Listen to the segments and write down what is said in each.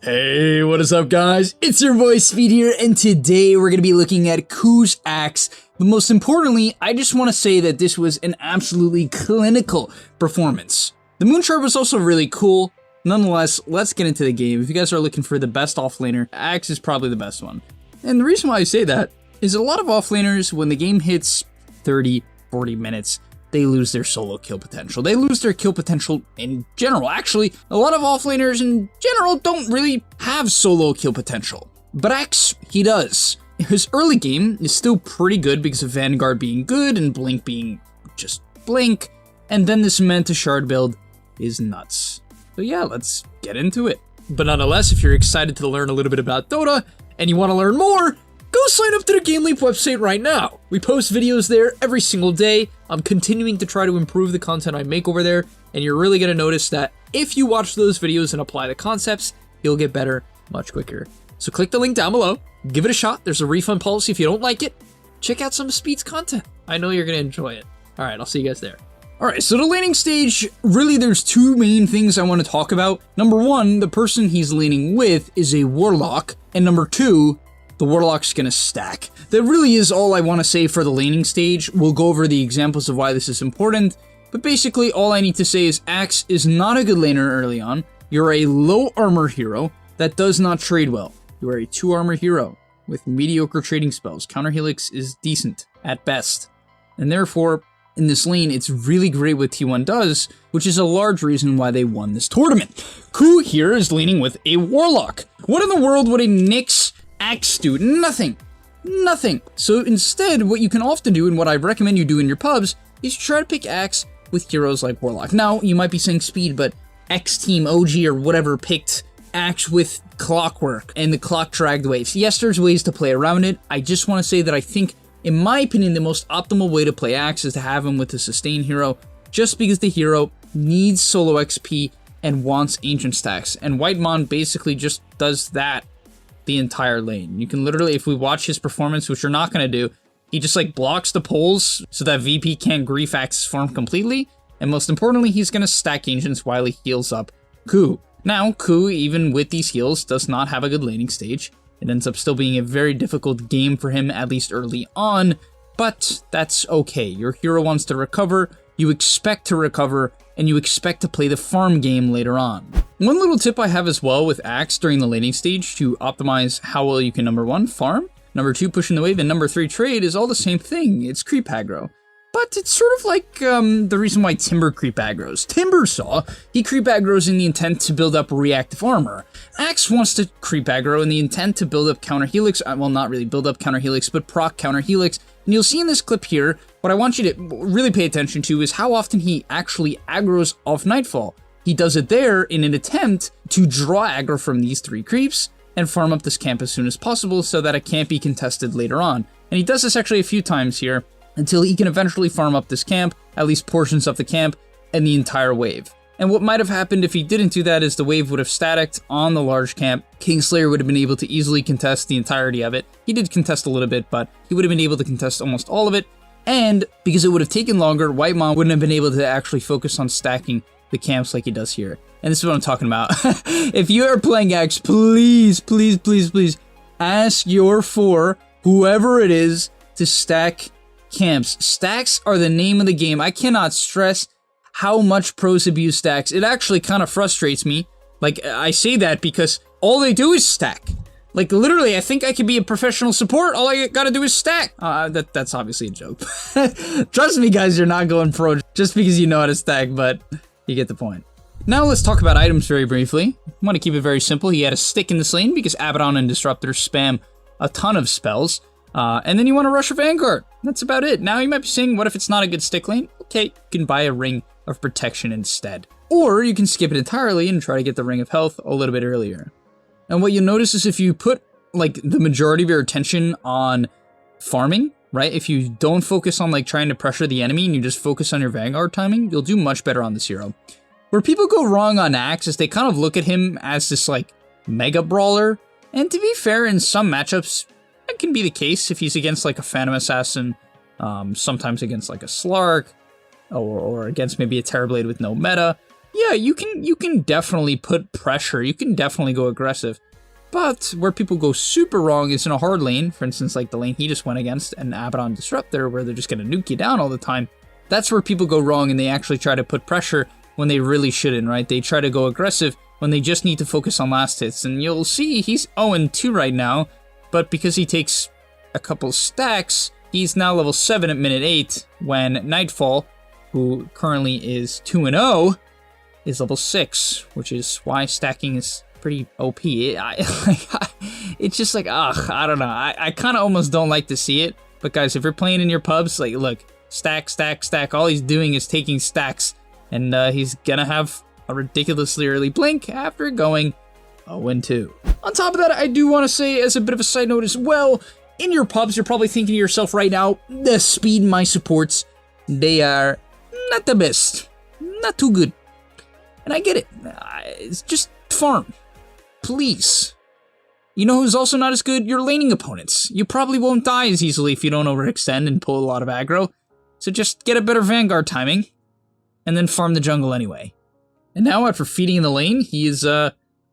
Hey, what is up guys? It's your boy Speed here, and today we're going to be looking at Ku's axe. But most importantly, I just want to say that this was an absolutely clinical performance. The Moonshard was also really cool. Nonetheless, let's get into the game. If you guys are looking for the best offlaner, axe is probably the best one. And the reason why I say that is a lot of offlaners, when the game hits 30, 40 minutes, they lose their solo kill potential. They lose their kill potential in general. Actually, a lot of offlaners in general don't really have solo kill potential. But Axe, he does. His early game is still pretty good because of Vanguard being good and Blink being just Blink. And then this Manta Shard build is nuts. So yeah, let's get into it. But nonetheless, if you're excited to learn a little bit about Dota and you want to learn more, go sign up to the gameleap website right now. We post videos there every single day. I'm continuing to try to improve the content I make over there, and you're really going to notice that if you watch those videos and apply the concepts, you'll get better much quicker. So click the link down below, give it a shot. There's a refund policy if you don't like it. Check out some of Speed's content. I know you're going to enjoy it. All right, I'll see you guys there. All right, so the laning stage, really there's two main things I want to talk about. Number one, the person he's laning with is a Warlock, and number two, the Warlock's gonna stack. That really is all I want to say for the laning stage. We'll go over the examples of why this is important, but basically all I need to say is Axe is not a good laner early on. You're a low armor hero that does not trade well. You are a 2 armor hero with mediocre trading spells. Counter Helix is decent at best, and therefore in this lane it's really great what T1 does, which is a large reason why they won this tournament. Ku here is laning with a Warlock. What in the world would a Nyx Axe do? Nothing. Nothing. So instead, what you can often do, and what I recommend you do in your pubs, is try to pick Axe with heroes like Warlock. Now, you might be saying Speed, but X Team, OG, or whatever picked Axe with Clockwork and the clock dragged waves. Yes, there's ways to play around it. I just want to say that I think, in my opinion, the most optimal way to play Axe is to have him with a sustain hero, just because the hero needs solo XP and wants ancient stacks. And Whitemon basically just does that the entire lane. You can literally, if we watch his performance, which you're not going to do, he just like blocks the poles so that VP can't grief Axe's farm completely, and most importantly, he's going to stack ancients while he heals up Ku. Now, Ku, even with these heals, does not have a good laning stage. It ends up still being a very difficult game for him, at least early on, but that's okay. Your hero wants to recover, you expect to recover, and you expect to play the farm game later on. One little tip I have as well with Axe during the laning stage to optimize how well you can, number 1, farm, number 2, push in the wave, and number 3, trade is all the same thing. It's creep aggro. But it's sort of like the reason why Timber creep aggros. Timbersaw, he creep aggros in the intent to build up reactive armor. Axe wants to creep aggro in the intent to build up counter helix, well, not really build up counter helix, but proc counter helix. And you'll see in this clip here, what I want you to really pay attention to is how often he actually aggros off Nightfall. He does it there in an attempt to draw aggro from these 3 creeps and farm up this camp as soon as possible so that it can't be contested later on. And he does this actually a few times here until he can eventually farm up this camp, at least portions of the camp, and the entire wave. And what might have happened if he didn't do that is the wave would have staticked on the large camp. Kingslayer would have been able to easily contest the entirety of it. He did contest a little bit, but he would have been able to contest almost all of it. And because it would have taken longer, Whitemon wouldn't have been able to actually focus on stacking the camps like he does here. And this is what I'm talking about. If you are playing Axe, please, please, please, please ask your whoever it is to stack camps. Stacks are the name of the game. I cannot stress how much pros abuse stacks. It actually kind of frustrates me. Like, I say that because all they do is stack. Like, literally, I think I could be a professional support. All I gotta do is stack. That's obviously a joke. Trust me, guys, you're not going pro just because you know how to stack, but you get the point. Now let's talk about items very briefly. I want to keep it very simple. He had a stick in this lane because Abaddon and Disruptor spam a ton of spells. And then you want to rush a Vanguard. That's about it. Now you might be saying, what if it's not a good stick lane? Okay, you can buy a Ring of Protection instead. Or you can skip it entirely and try to get the Ring of Health a little bit earlier. And what you'll notice is if you put like the majority of your attention on farming, right? If you don't focus on like trying to pressure the enemy and you just focus on your Vanguard timing, you'll do much better on this hero. Where people go wrong on Axe is they kind of look at him as this like mega brawler. And to be fair, in some matchups, that can be the case if he's against like a Phantom Assassin, sometimes against like a Slark, or against maybe a Terrorblade with no meta. yeah, you can definitely put pressure. You can definitely go aggressive. But where people go super wrong is in a hard lane, for instance, like the lane he just went against, an Abaddon Disruptor, where they're just going to nuke you down all the time. That's where people go wrong, and they actually try to put pressure when they really shouldn't, right? They try to go aggressive when they just need to focus on last hits. And you'll see he's 0-2 right now, but because he takes a couple stacks, he's now level 7 at minute 8, when Nightfall, who currently is 2-0, is level 6, which is why stacking is pretty OP. It's just like, ugh, I don't know. I kind of almost don't like to see it. But guys, if you're playing in your pubs, like, look, stack, stack, stack. All he's doing is taking stacks. And he's gonna have a ridiculously early blink after going 0-2. On top of that, I do want to say, as a bit of a side note as well, in your pubs, you're probably thinking to yourself right now, the speed my supports, they are not the best. Not too good. And I get it. It's just farm. Please. You know who's also not as good? Your laning opponents. You probably won't die as easily if you don't overextend and pull a lot of aggro. So just get a better Vanguard timing, and then farm the jungle anyway. And now after feeding in the lane, he is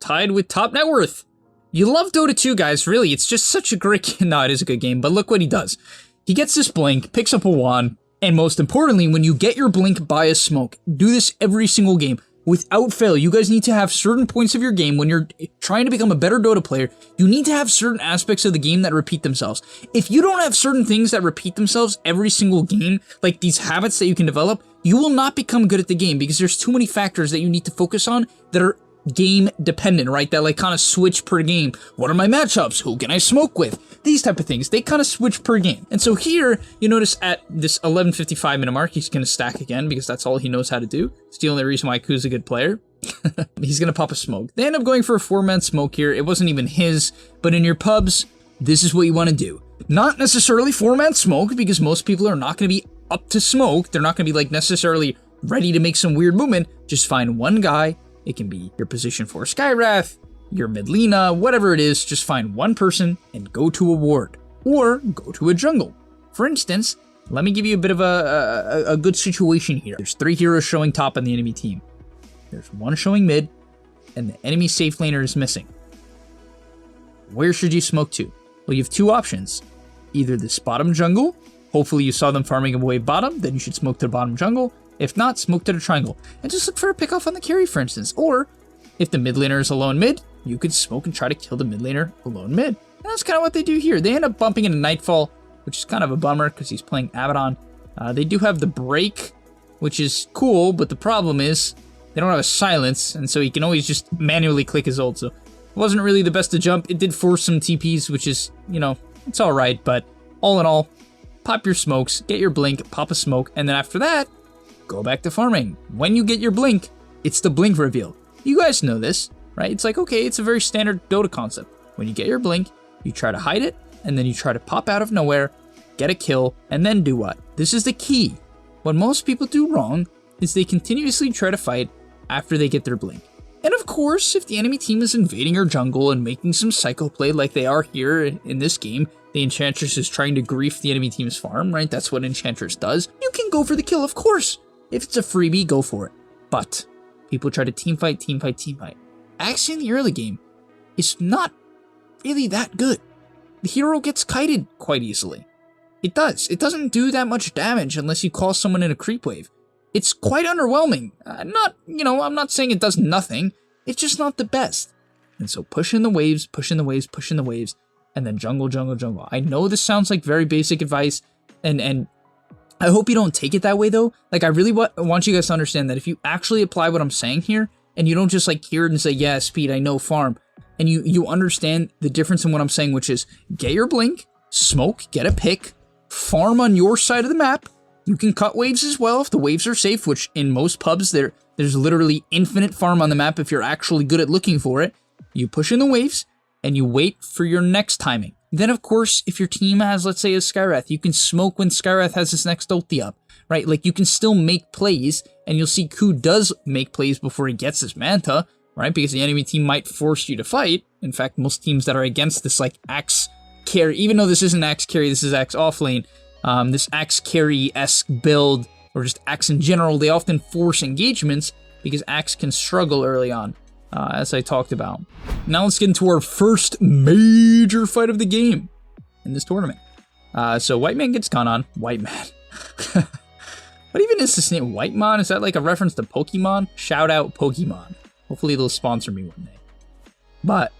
tied with top net worth. You love Dota 2, guys, really. It's just such a great game. No, it is a good game, but look what he does. He gets this blink, picks up a wand, and most importantly, when you get your blink, buy a smoke. Do this every single game. Without fail, you guys need to have certain points of your game when you're trying to become a better Dota player. You need to have certain aspects of the game that repeat themselves. If you don't have certain things that repeat themselves every single game, like these habits that you can develop, you will not become good at the game because there's too many factors that you need to focus on that are game dependent, right? That like kind of switch per game. What are my matchups? Who can I smoke with? These type of things. They kind of switch per game. And so here, you notice at this 11:55 minute mark, he's going to stack again because that's all he knows how to do. It's the only reason why Ku's a good player. He's going to pop a smoke. They end up going for a 4-man smoke here. It wasn't even his, but in your pubs, this is what you want to do. Not necessarily 4-man smoke because most people are not going to be up to smoke. They're not going to be like necessarily ready to make some weird movement. Just find one guy. It can be your position for Skywrath, your mid Lina, whatever it is, just find one person and go to a ward. Or go to a jungle. For instance, let me give you a bit of a good situation here. There's 3 heroes showing top on the enemy team. There's 1 showing mid, and the enemy safe laner is missing. Where should you smoke to? Well, you have 2 options. Either this bottom jungle, hopefully you saw them farming away bottom, then you should smoke to the bottom jungle. If not, smoke to the triangle. And just look for a pick off on the carry, for instance. Or, if the mid laner is alone mid, you could smoke and try to kill the mid laner alone mid. And that's kind of what they do here. They end up bumping into Nightfall, which is kind of a bummer because he's playing Abaddon. They do have the break, which is cool, but the problem is they don't have a silence, and so he can always just manually click his ult. So it wasn't really the best to jump. It did force some TPs, which is, you know, it's all right. But all in all, pop your smokes, get your blink, pop a smoke, and then after that, go back to farming. When you get your blink, it's the blink reveal. You guys know this, right? It's like, okay, it's a very standard Dota concept. When you get your blink, you try to hide it, and then you try to pop out of nowhere, get a kill, and then do what? This is the key. What most people do wrong is they continuously try to fight after they get their blink. And of course, if the enemy team is invading your jungle and making some psycho play like they are here in this game, the Enchantress is trying to grief the enemy team's farm, right? That's what Enchantress does. You can go for the kill, of course. If it's a freebie, go for it. But people try to teamfight, teamfight, teamfight. Actually, in the early game, it's not really that good. The hero gets kited quite easily. It does. It doesn't do that much damage unless you call someone in a creep wave. It's quite underwhelming. I'm not saying it does nothing. It's just not the best. And so push in the waves, push in the waves, push in the waves, and then jungle, jungle, jungle. I know this sounds like very basic advice, and I hope you don't take it that way, though. Like, I really want you guys to understand that if you actually apply what I'm saying here, and you don't just, like, hear it and say, yeah, speed, I know farm, and you understand the difference in what I'm saying, which is get your blink, smoke, get a pick, farm on your side of the map. You can cut waves as well if the waves are safe, which in most pubs, there's literally infinite farm on the map if you're actually good at looking for it. You push in the waves, and you wait for your next timing. Then, of course, if your team has, let's say, a Skywrath, you can smoke when Skywrath has his next ulti up, right? Like, you can still make plays, and you'll see Ku does make plays before he gets his Manta, right? Because the enemy team might force you to fight. In fact, most teams that are against this, like, Axe carry, even though this isn't Axe carry, this is Axe offlane, this Axe carry-esque build, or just Axe in general, they often force engagements because Axe can struggle early on, as I talked about. Now let's get into our first major fight of the game in this tournament. So White Man gets gone on. White Man. What even is this name? Whitemon? Is that like a reference to Pokemon? Shout out Pokemon. Hopefully they'll sponsor me one day. But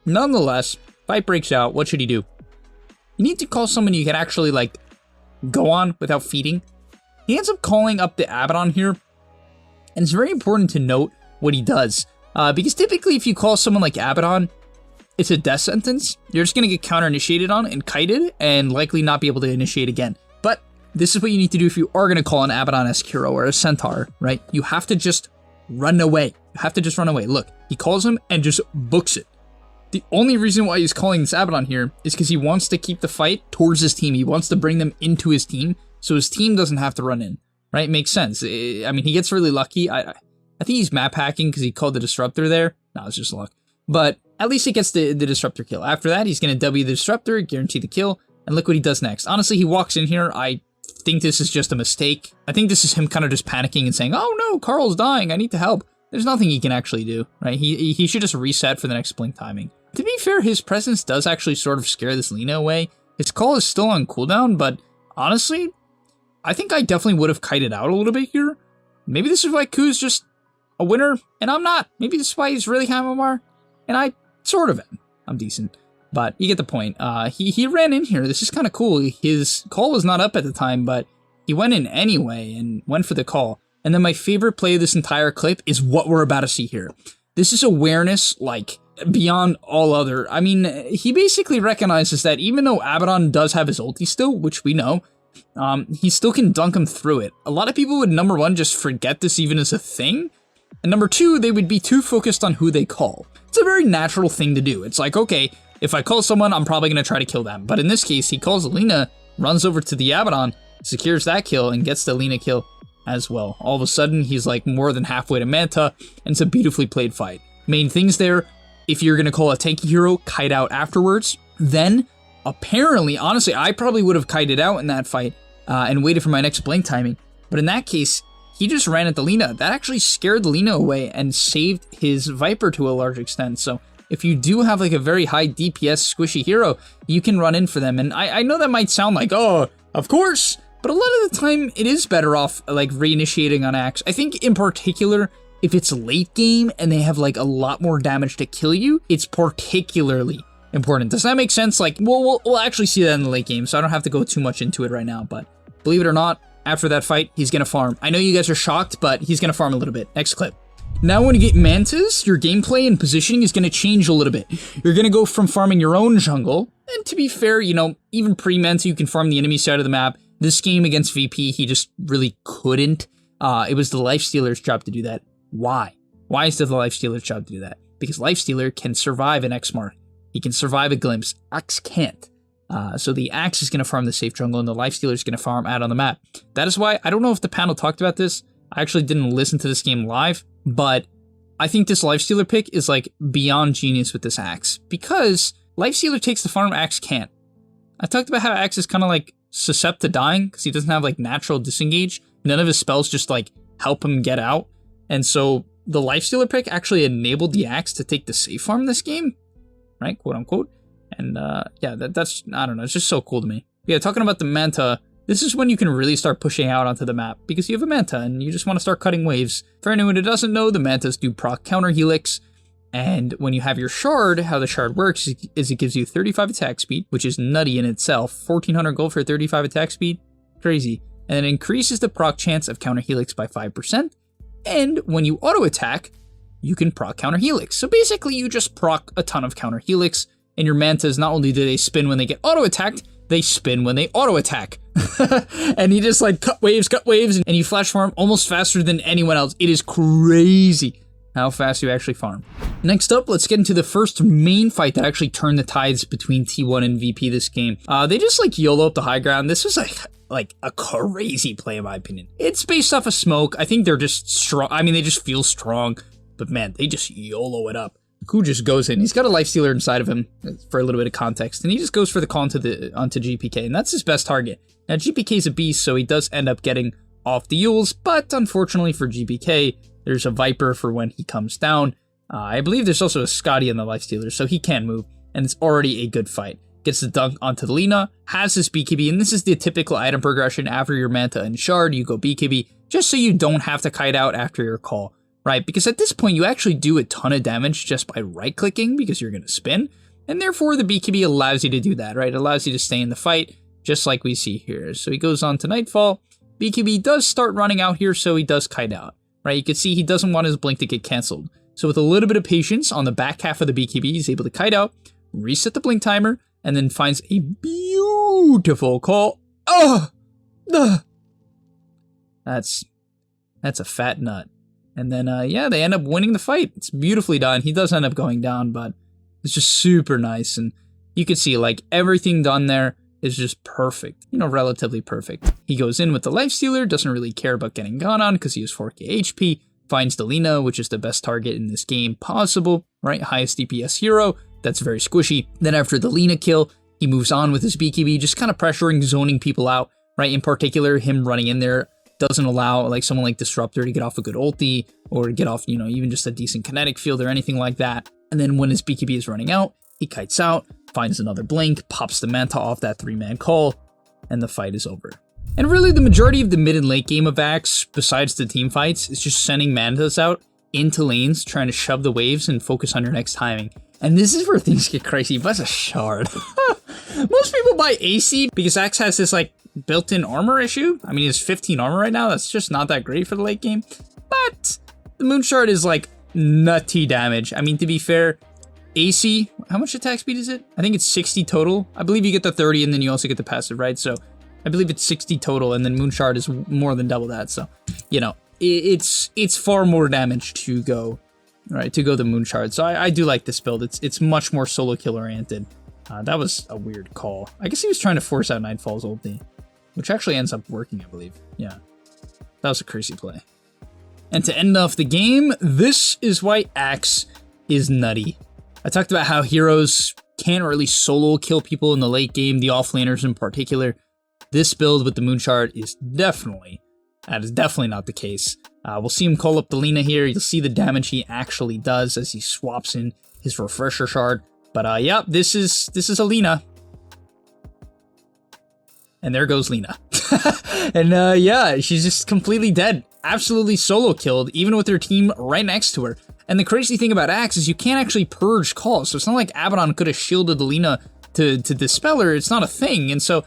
nonetheless, fight breaks out. What should he do? You need to call someone you can actually like go on without feeding. He ends up calling up the Abaddon here. And it's very important to note what he does. Because typically if you call someone like Abaddon, it's a death sentence. You're just going to get counter-initiated on and kited and likely not be able to initiate again. But this is what you need to do if you are going to call an Abaddon-esque hero or a Centaur, right? You have to just run away. You have to just run away. Look, he calls him and just books it. The only reason why he's calling this Abaddon here is because he wants to keep the fight towards his team. He wants to bring them into his team so his team doesn't have to run in, right? Makes sense. I mean, he gets really lucky. I think he's map hacking because he called the Disruptor there. No, it's just luck. But at least he gets the Disruptor kill. After that, he's going to W the Disruptor, guarantee the kill, and look what he does next. Honestly, he walks in here. I think this is just a mistake. I think this is him kind of just panicking and saying, oh no, Carl's dying, I need to help. There's nothing he can actually do, right? He should just reset for the next blink timing. To be fair, his presence does actually sort of scare this Lina away. His call is still on cooldown, but honestly, I think I definitely would have kited out a little bit here. Maybe this is why Ku's just a winner, and I'm not. Maybe this is why he's really Hamamar, and I sort of am. I'm decent. But you get the point. He ran in here. This is kind of cool. His call was not up at the time, but he went in anyway and went for the call. And then my favorite play of this entire clip is what we're about to see here. This is awareness, like, beyond all other. I mean, he basically recognizes that even though Abaddon does have his ulti still, which we know, he still can dunk him through it. A lot of people would, number one, just forget this even as a thing. And number two, they would be too focused on who they call. It's a very natural thing to do. It's like, okay, if I call someone, I'm probably going to try to kill them. But in this case, he calls Lina, runs over to the Abaddon, secures that kill, and gets the Lina kill as well. All of a sudden, he's like more than halfway to Manta, and it's a beautifully played fight. Main things there, if you're going to call a tanky hero, kite out afterwards. Then, apparently, honestly, I probably would have kited out in that fight and waited for my next blink timing. But in that case, he just ran at the Lina. That actually scared the Lina away and saved his Viper to a large extent. So if you do have like a very high DPS squishy hero, you can run in for them. And I know that might sound like, oh, of course, but a lot of the time it is better off like reinitiating on Axe. I think in particular, if it's late game and they have like a lot more damage to kill you, it's particularly important. Does that make sense? Like, we'll actually see that in the late game, so I don't have to go too much into it right now. But believe it or not, after that fight, he's gonna farm. I know you guys are shocked, but he's gonna farm a little bit. Next clip. Now when you get Mantas, your gameplay and positioning is gonna change a little bit. You're gonna go from farming your own jungle, and to be fair, you know, even pre-Manta, you can farm the enemy side of the map. This game against VP, he just really couldn't. It was the Lifestealer's job to do that. Why? Why is it the Lifestealer's job to do that? Because Lifestealer can survive an X-Mark. He can survive a Glimpse. Axe can't. So the Axe is going to farm the safe jungle, and the Lifestealer is going to farm out on the map. That is why, I don't know if the panel talked about this. I actually didn't listen to this game live, but I think this Lifestealer pick is like beyond genius with this Axe. Because Lifestealer takes the farm, Axe can't. I talked about how Axe is kind of like susceptible to dying because he doesn't have like natural disengage. None of his spells just like help him get out. And so the Lifestealer pick actually enabled the Axe to take the safe farm this game, right? Quote unquote. And yeah, that's, I don't know, it's just so cool to me. Yeah, talking about the Manta, this is when you can really start pushing out onto the map because you have a Manta and you just want to start cutting waves. For anyone who doesn't know, the Mantas do proc counter helix. And when you have your shard, how the shard works is it gives you 35 attack speed, which is nutty in itself. 1400 gold for 35 attack speed, crazy. And it increases the proc chance of counter helix by 5%. And when you auto attack, you can proc counter helix. So basically you just proc a ton of counter helix. And your Mantas, not only do they spin when they get auto attacked, they spin when they auto attack. And you just like cut waves, and you flash farm almost faster than anyone else. It is crazy how fast you actually farm. Next up, let's get into the first main fight that actually turned the tides between T1 and VP this game. They just like YOLO up the high ground. This was like a crazy play in my opinion. It's based off of smoke. I think they're just strong. I mean, they just feel strong, but man, they just YOLO it up. Ku just goes in. He's got a Lifestealer inside of him for a little bit of context, and he just goes for the call onto GPK, and that's his best target. Now, GPK is a beast, so he does end up getting off the Yules, but unfortunately for GPK, There's a Viper for when he comes down. I believe there's also a Scotty on the lifestealer, so he can move, and it's already a good fight. Gets the dunk onto the Lina, has his BKB, and this is the typical item progression. After your Manta and Shard, you go BKB, just so you don't have to kite out after your call, right? Because at this point, you actually do a ton of damage just by right-clicking, because you're going to spin, and therefore the BKB allows you to do that, right? It allows you to stay in the fight, just like we see here. So he goes on to Nightfall. BKB does start running out here, so he does kite out, right? You can see he doesn't want his blink to get canceled. So with a little bit of patience on the back half of the BKB, he's able to kite out, reset the blink timer, and then finds a beautiful call. Oh! That's a fat nut. And then, yeah, they end up winning the fight. It's beautifully done. He does end up going down, but it's just super nice. And you can see, like, everything done there is just perfect. You know, relatively perfect. He goes in with the lifestealer, doesn't really care about getting gone on because he has 4k HP. Finds the Lina, which is the best target in this game possible, right? Highest DPS hero. That's very squishy. Then after the Lina kill, he moves on with his BKB, just kind of pressuring, zoning people out, right? In particular, him running in there doesn't allow like someone like Disruptor to get off a good ulti or get off, you know, even just a decent kinetic field or anything like that. And then when his BKB is running out, he kites out, finds another blink, pops the Manta off that 3-man call, and the fight is over. And really, the majority of the mid and late game of Axe, besides the team fights, is just sending Mantas out into lanes, trying to shove the waves and focus on your next timing. And this is where things get crazy. He buys a Shard. Most people buy AC because Axe has this like built-in armor issue. I mean, he has 15 armor right now. That's just not that great for the late game. But the Moon Shard is like nutty damage. I mean, to be fair, AC, how much attack speed is it? I think it's 60 total. I believe you get the 30 and then you also get the passive, right? So I believe it's 60 total, and then Moon Shard is more than double that. So, you know, it's far more damage to go, right? To go the Moon Shard. So I do like this build. It's much more solo kill oriented. That was a weird call. I guess he was trying to force out Nightfall's ulti, which actually ends up working, I believe. Yeah, that was a crazy play. And to end off the game, this is why Axe is nutty. I talked about how heroes can't really solo kill people in the late game, the offlaners in particular. This build with the Moon Shard is definitely not the case. We'll see him call up the Lina here. You'll see the damage he actually does as he swaps in his Refresher Shard. But yeah, this is a Lina. And there goes Lina. And yeah, she's just completely dead. Absolutely solo killed, even with her team right next to her. And the crazy thing about Axe is you can't actually purge calls. So it's not like Abaddon could have shielded the Lina to dispel her. It's not a thing. And so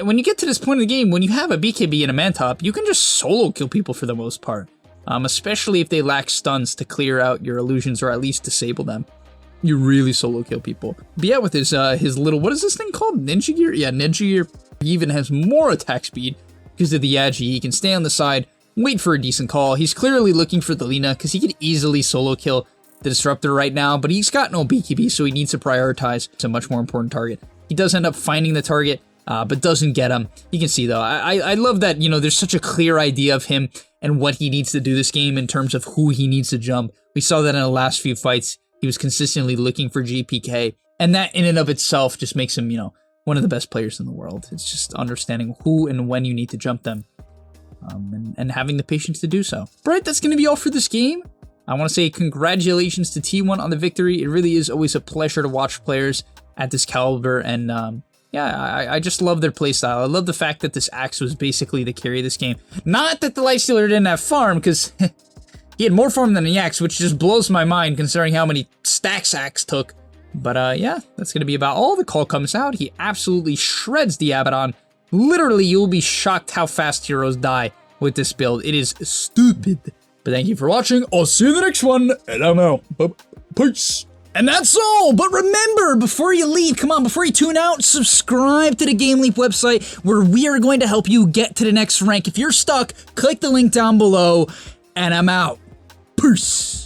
when you get to this point in the game, when you have a BKB and a Mantop, you can just solo kill people for the most part. Especially if they lack stuns to clear out your illusions or at least disable them. You really solo kill people. But yeah, with his little, what is this thing called? Ninja Gear? Yeah, Ninja Gear. He even has more attack speed because of the Agi. He can stay on the side, wait for a decent call. He's clearly looking for the Lina because he could easily solo kill the Disruptor right now, but he's got no BKB, so he needs to prioritize. It's a much more important target. He does end up finding the target, but doesn't get him. You can see though, I love that, you know, there's such a clear idea of him and what he needs to do this game in terms of who he needs to jump. We saw that in the last few fights. He was consistently looking for GPK, and that in and of itself just makes him, you know, one of the best players in the world. It's just understanding who and when you need to jump them, and having the patience to do so. Right, that's going to be all for this game. I want to say congratulations to T1 on the victory. It really is always a pleasure to watch players at this caliber, and yeah, I just love their playstyle. I love the fact that this Axe was basically the carry of this game. Not that the Lifestealer didn't have farm, because he had more farm than the Axe, which just blows my mind considering how many stacks Axe took. But yeah, that's going to be about all. The call comes out. He absolutely shreds the Abaddon. Literally, you'll be shocked how fast heroes die with this build. It is stupid. But thank you for watching. I'll see you in the next one, and I'm out. Peace. And that's all. But remember, before you leave, come on, before you tune out, subscribe to the gameleap website where we are going to help you get to the next rank. If you're stuck, click the link down below, and I'm out. Peace.